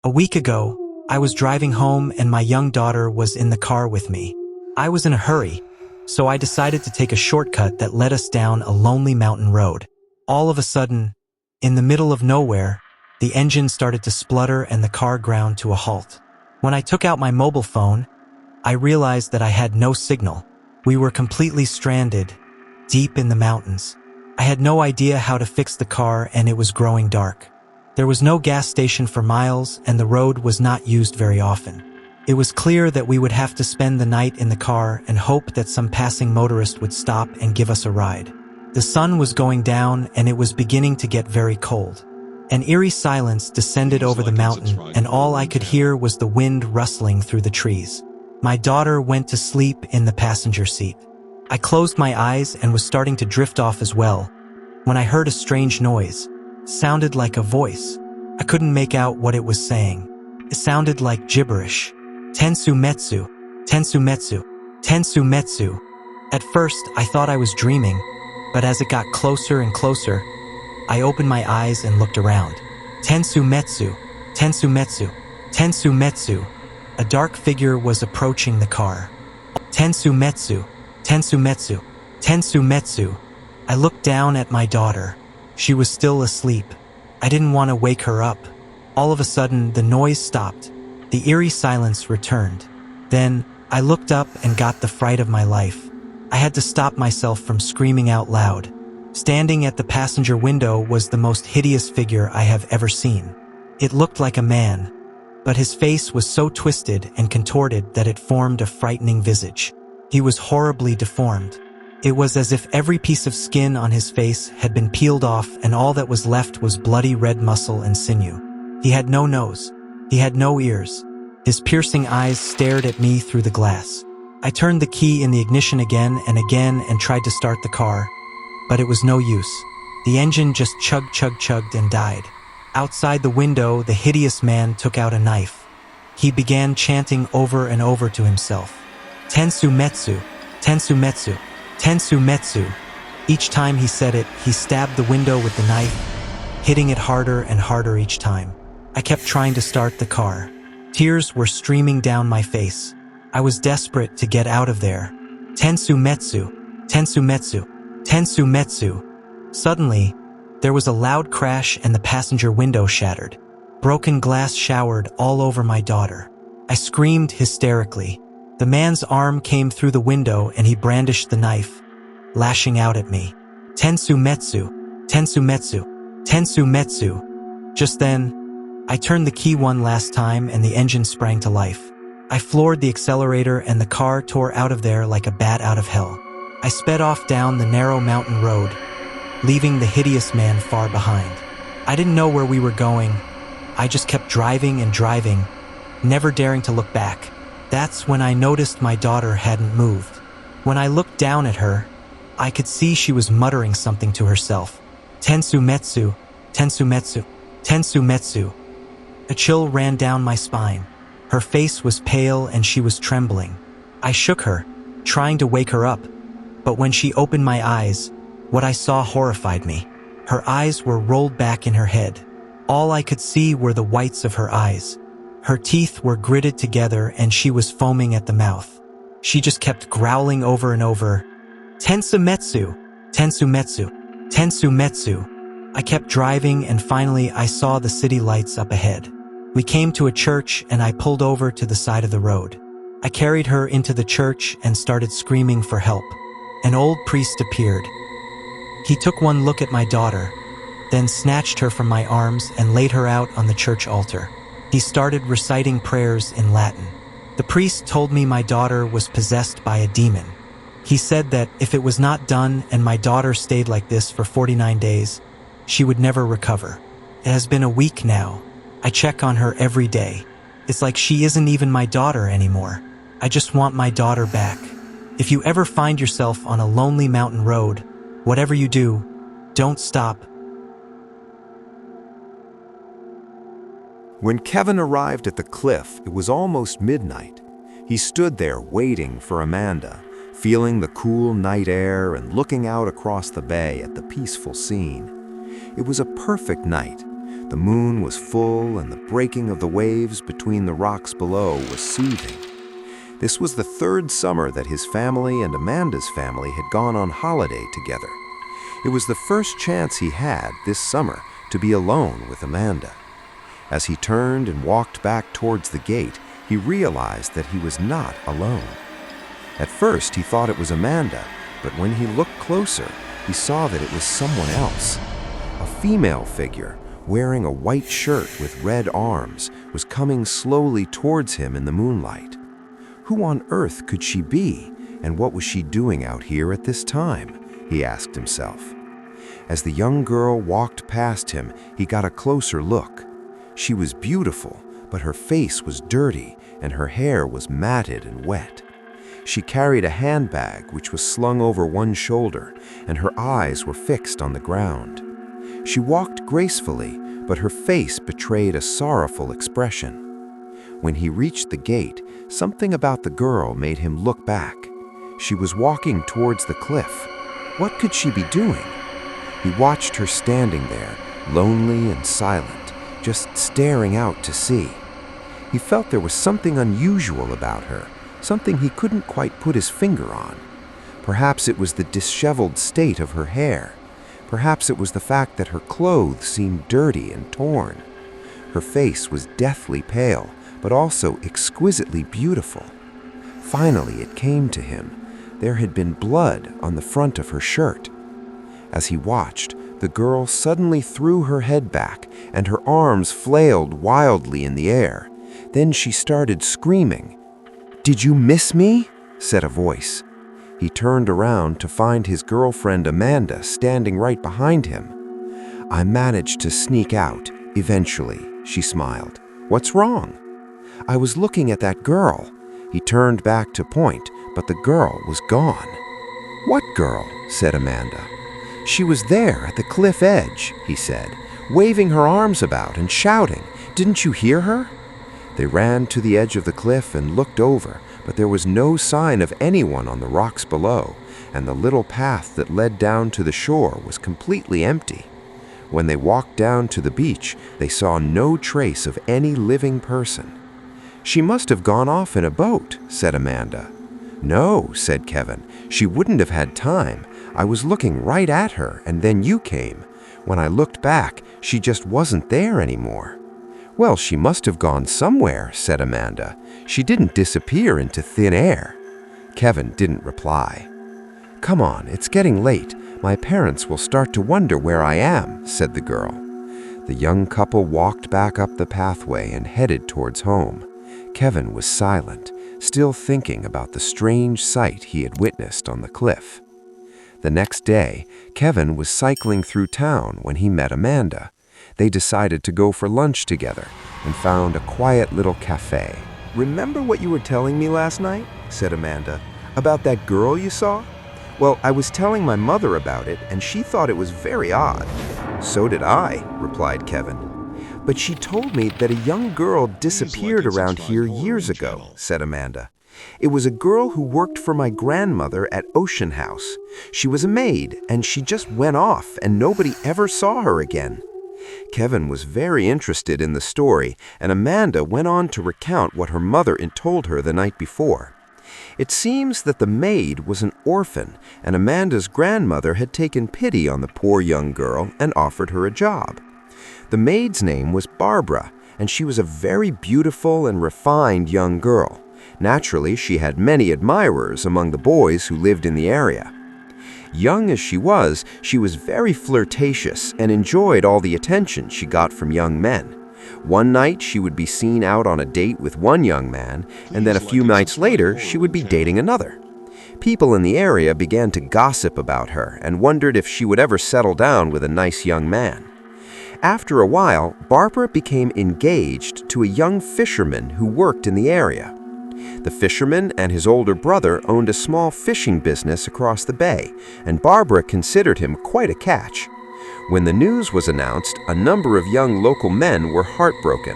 A week ago, I was driving home and my young daughter was in the car with me. I was in a hurry, so I decided to take a shortcut that led us down a lonely mountain road. All of a sudden, in the middle of nowhere, the engine started to splutter and the car ground to a halt. When I took out my mobile phone, I realized that I had no signal. We were completely stranded, deep in the mountains. I had no idea how to fix the car and it was growing dark. There was no gas station for miles and the road was not used very often. It was clear that we would have to spend the night in the car and hope that some passing motorist would stop and give us a ride. The sun was going down and it was beginning to get very cold. An eerie silence descended over the mountain and all I could hear was the wind rustling through the trees. My daughter went to sleep in the passenger seat. I closed my eyes and was starting to drift off as well, when I heard a strange noise. Sounded like a voice. I couldn't make out what it was saying. It sounded like gibberish. Tensu Metsu, Tensu Metsu, Tensu Metsu. At first, I thought I was dreaming, but as it got closer and closer, I opened my eyes and looked around. Tensu Metsu, Tensu Metsu, Tensu Metsu. A dark figure was approaching the car. Tensu Metsu, Tensu Metsu, Tensu Metsu. I looked down at my daughter. She was still asleep. I didn't want to wake her up. All of a sudden, the noise stopped. The eerie silence returned. Then, I looked up and got the fright of my life. I had to stop myself from screaming out loud. Standing at the passenger window was the most hideous figure I have ever seen. It looked like a man, but his face was so twisted and contorted that it formed a frightening visage. He was horribly deformed. It was as if every piece of skin on his face had been peeled off and all that was left was bloody red muscle and sinew. He had no nose. He had no ears. His piercing eyes stared at me through the glass. I turned the key in the ignition again and tried to start the car, but it was no use. The engine just chugged and died. Outside the window, the hideous man took out a knife. He began chanting over and over to himself. Tensu Metsu, Tensu Metsu, Tensu Metsu. Each time he said it, he stabbed the window with the knife, hitting it harder and harder each time. I kept trying to start the car. Tears were streaming down my face. I was desperate to get out of there. Tensu Metsu, Tensu Metsu, Tensu Metsu. Suddenly, there was a loud crash and the passenger window shattered. Broken glass showered all over my daughter. I screamed hysterically. The man's arm came through the window and he brandished the knife, lashing out at me. Tensu Metsu, Tensu Metsu, Tensu Metsu. Just then, I turned the key one last time and the engine sprang to life. I floored the accelerator and the car tore out of there like a bat out of hell. I sped off down the narrow mountain road, leaving the hideous man far behind. I didn't know where we were going. I just kept driving and driving, never daring to look back. That's when I noticed my daughter hadn't moved. When I looked down at her, I could see she was muttering something to herself. Tensu Metsu, Tensu Metsu, Tensu Metsu. A chill ran down my spine. Her face was pale and she was trembling. I shook her, trying to wake her up, but when she opened my eyes, what I saw horrified me. Her eyes were rolled back in her head. All I could see were the whites of her eyes. Her teeth were gritted together and she was foaming at the mouth. She just kept growling over and over, Tensu Metsu, Tensu Metsu, Tensu Metsu. I kept driving and finally I saw the city lights up ahead. We came to a church and I pulled over to the side of the road. I carried her into the church and started screaming for help. An old priest appeared. He took one look at my daughter, then snatched her from my arms and laid her out on the church altar. He started reciting prayers in Latin. The priest told me my daughter was possessed by a demon. He said that if it was not done and my daughter stayed like this for 49 days, she would never recover. It has been a week now. I check on her every day. It's like she isn't even my daughter anymore. I just want my daughter back. If you ever find yourself on a lonely mountain road, whatever you do, don't stop. When Kevin arrived at the cliff, it was almost midnight. He stood there waiting for Amanda, feeling the cool night air and looking out across the bay at the peaceful scene. It was a perfect night, The moon was full, and the breaking of the waves between the rocks below was soothing. This was the third summer that his family and Amanda's family had gone on holiday together. It was the first chance he had this summer to be alone with Amanda. As he turned and walked back towards the gate, he realized that he was not alone. At first, he thought it was Amanda, but when he looked closer, he saw that it was someone else. A female figure, wearing a white shirt with red arms, was coming slowly towards him in the moonlight. Who on earth could she be, and what was she doing out here at this time? He asked himself. As the young girl walked past him, he got a closer look. She was beautiful, but her face was dirty, and her hair was matted and wet. She carried a handbag which was slung over one shoulder, and her eyes were fixed on the ground. She walked gracefully, but her face betrayed a sorrowful expression. When he reached the gate, something about the girl made him look back. She was walking towards the cliff. What could she be doing? He watched her standing there, lonely and silent, just staring out to sea. He felt there was something unusual about her, something he couldn't quite put his finger on. Perhaps it was the disheveled state of her hair. Perhaps it was the fact that her clothes seemed dirty and torn. Her face was deathly pale, but also exquisitely beautiful. Finally, it came to him. There had been blood on the front of her shirt. As he watched, the girl suddenly threw her head back, and her arms flailed wildly in the air. Then she started screaming. "Did you miss me?" said a voice. He turned around to find his girlfriend Amanda standing right behind him. "I managed to sneak out, eventually," she smiled. "What's wrong?" "I was looking at that girl." He turned back to point, but the girl was gone. "What girl?" said Amanda. "She was there at the cliff edge," he said, waving her arms about and shouting. "Didn't you hear her?" They ran to the edge of the cliff and looked over, but there was no sign of anyone on the rocks below, and the little path that led down to the shore was completely empty. When they walked down to the beach, they saw no trace of any living person. "She must have gone off in a boat," said Amanda. "No," said Kevin. "She wouldn't have had time. I was looking right at her, and then you came. When I looked back, she just wasn't there anymore." "Well, she must have gone somewhere," said Amanda. "She didn't disappear into thin air." Kevin didn't reply. "Come on, it's getting late. My parents will start to wonder where I am," said the girl. The young couple walked back up the pathway and headed towards home. Kevin was silent, still thinking about the strange sight he had witnessed on the cliff. The next day, Kevin was cycling through town when he met Amanda. They decided to go for lunch together and found a quiet little cafe. "Remember what you were telling me last night?" said Amanda. "About that girl you saw? Well, I was telling my mother about it, and she thought it was very odd." "So did I," replied Kevin. "But she told me that a young girl disappeared around here years ago," said Amanda. "It was a girl who worked for my grandmother at Ocean House. She was a maid, and she just went off, and nobody ever saw her again." Kevin was very interested in the story, and Amanda went on to recount what her mother had told her the night before. It seems that the maid was an orphan, and Amanda's grandmother had taken pity on the poor young girl and offered her a job. The maid's name was Barbara, and she was a very beautiful and refined young girl. Naturally, she had many admirers among the boys who lived in the area. Young as she was very flirtatious and enjoyed all the attention she got from young men. One night, she would be seen out on a date with one young man, and then a few nights later, she would be dating another. People in the area began to gossip about her and wondered if she would ever settle down with a nice young man. After a while, Barbara became engaged to a young fisherman who worked in the area. The fisherman and his older brother owned a small fishing business across the bay, and Barbara considered him quite a catch. When the news was announced, a number of young local men were heartbroken.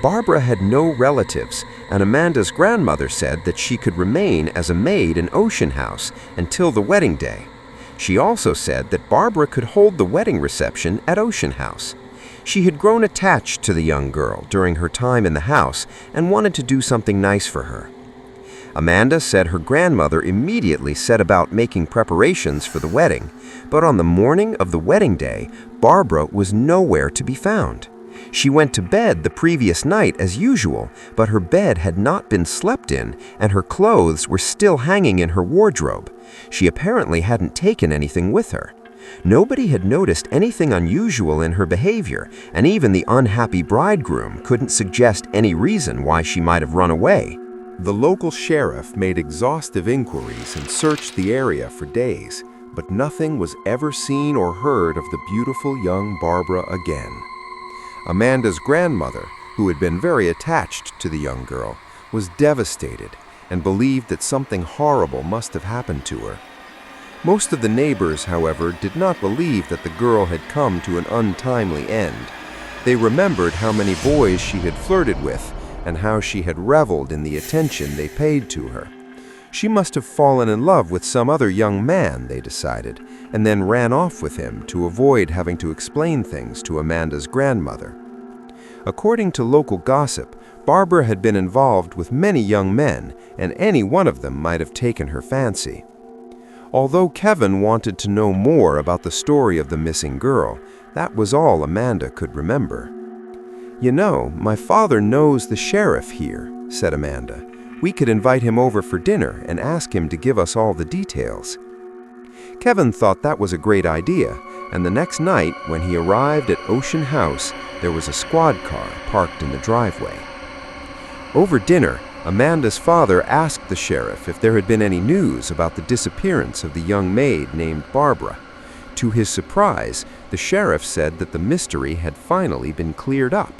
Barbara had no relatives, and Amanda's grandmother said that she could remain as a maid in Ocean House until the wedding day. She also said that Barbara could hold the wedding reception at Ocean House. She had grown attached to the young girl during her time in the house and wanted to do something nice for her. Amanda said her grandmother immediately set about making preparations for the wedding, but on the morning of the wedding day, Barbara was nowhere to be found. She went to bed the previous night as usual, but her bed had not been slept in, and her clothes were still hanging in her wardrobe. She apparently hadn't taken anything with her. Nobody had noticed anything unusual in her behavior, and even the unhappy bridegroom couldn't suggest any reason why she might have run away. The local sheriff made exhaustive inquiries and searched the area for days, but nothing was ever seen or heard of the beautiful young Barbara again. Amanda's grandmother, who had been very attached to the young girl, was devastated and believed that something horrible must have happened to her. Most of the neighbors, however, did not believe that the girl had come to an untimely end. They remembered how many boys she had flirted with and how she had reveled in the attention they paid to her. She must have fallen in love with some other young man, they decided, and then ran off with him to avoid having to explain things to Amanda's grandmother. According to local gossip, Barbara had been involved with many young men, and any one of them might have taken her fancy. Although Kevin wanted to know more about the story of the missing girl, that was all Amanda could remember. "You know, my father knows the sheriff here," said Amanda. "We could invite him over for dinner and ask him to give us all the details." Kevin thought that was a great idea, and the next night, when he arrived at Ocean House, there was a squad car parked in the driveway. Over dinner, Amanda's father asked the sheriff if there had been any news about the disappearance of the young maid named Barbara. To his surprise, the sheriff said that the mystery had finally been cleared up.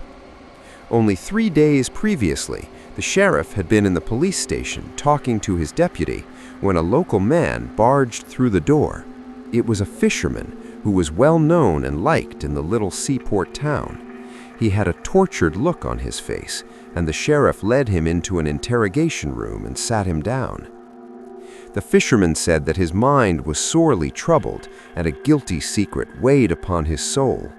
Only 3 days previously, the sheriff had been in the police station talking to his deputy when a local man barged through the door. It was a fisherman who was well known and liked in the little seaport town. He had a tortured look on his face, and the sheriff led him into an interrogation room and sat him down. The fisherman said that his mind was sorely troubled and a guilty secret weighed upon his soul.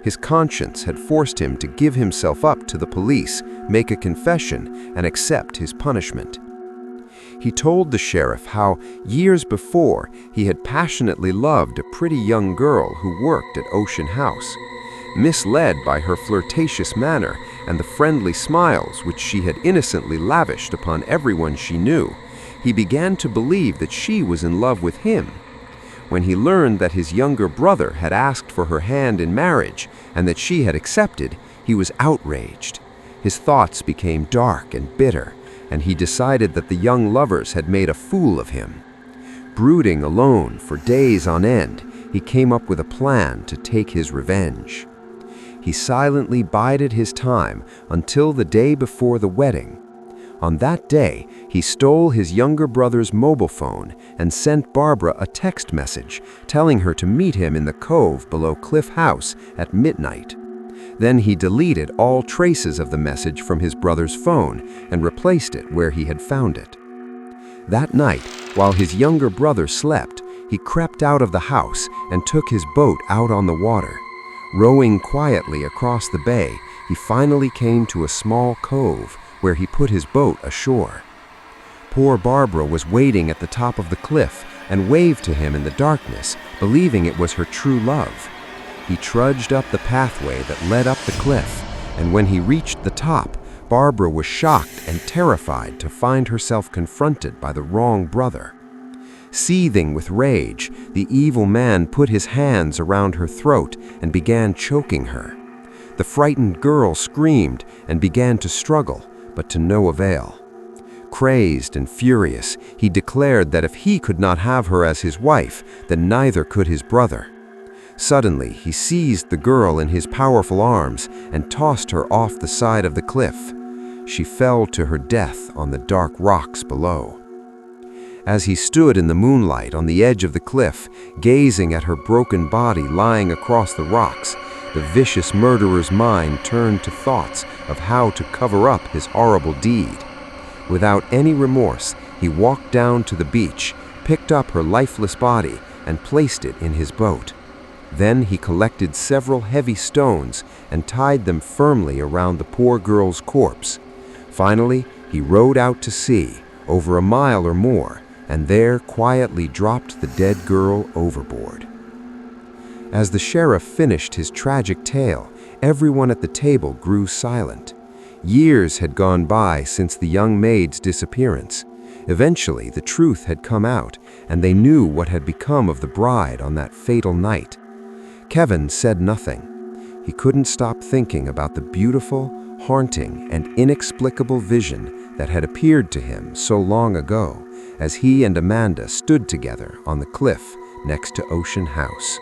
His conscience had forced him to give himself up to the police, make a confession, and accept his punishment. He told the sheriff how, years before, he had passionately loved a pretty young girl who worked at Ocean House. Misled by her flirtatious manner and the friendly smiles which she had innocently lavished upon everyone she knew, he began to believe that she was in love with him. When he learned that his younger brother had asked for her hand in marriage and that she had accepted, he was outraged. His thoughts became dark and bitter, and he decided that the young lovers had made a fool of him. Brooding alone for days on end, he came up with a plan to take his revenge. He silently bided his time until the day before the wedding. On that day, he stole his younger brother's mobile phone and sent Barbara a text message telling her to meet him in the cove below Cliff House at midnight. Then he deleted all traces of the message from his brother's phone and replaced it where he had found it. That night, while his younger brother slept, he crept out of the house and took his boat out on the water. Rowing quietly across the bay, he finally came to a small cove where he put his boat ashore. Poor Barbara was waiting at the top of the cliff and waved to him in the darkness, believing it was her true love. He trudged up the pathway that led up the cliff, and when he reached the top, Barbara was shocked and terrified to find herself confronted by the wrong brother. Seething with rage, the evil man put his hands around her throat and began choking her. The frightened girl screamed and began to struggle, but to no avail. Crazed and furious, he declared that if he could not have her as his wife, then neither could his brother. Suddenly, he seized the girl in his powerful arms and tossed her off the side of the cliff. She fell to her death on the dark rocks below. As he stood in the moonlight on the edge of the cliff, gazing at her broken body lying across the rocks, the vicious murderer's mind turned to thoughts of how to cover up his horrible deed. Without any remorse, he walked down to the beach, picked up her lifeless body, and placed it in his boat. Then he collected several heavy stones and tied them firmly around the poor girl's corpse. Finally, he rowed out to sea, over a mile or more, and there quietly dropped the dead girl overboard. As the sheriff finished his tragic tale, everyone at the table grew silent. Years had gone by since the young maid's disappearance. Eventually, the truth had come out, and they knew what had become of the bride on that fatal night. Kevin said nothing. He couldn't stop thinking about the beautiful, haunting, and inexplicable vision that had appeared to him so long ago as he and Amanda stood together on the cliff next to Ocean House.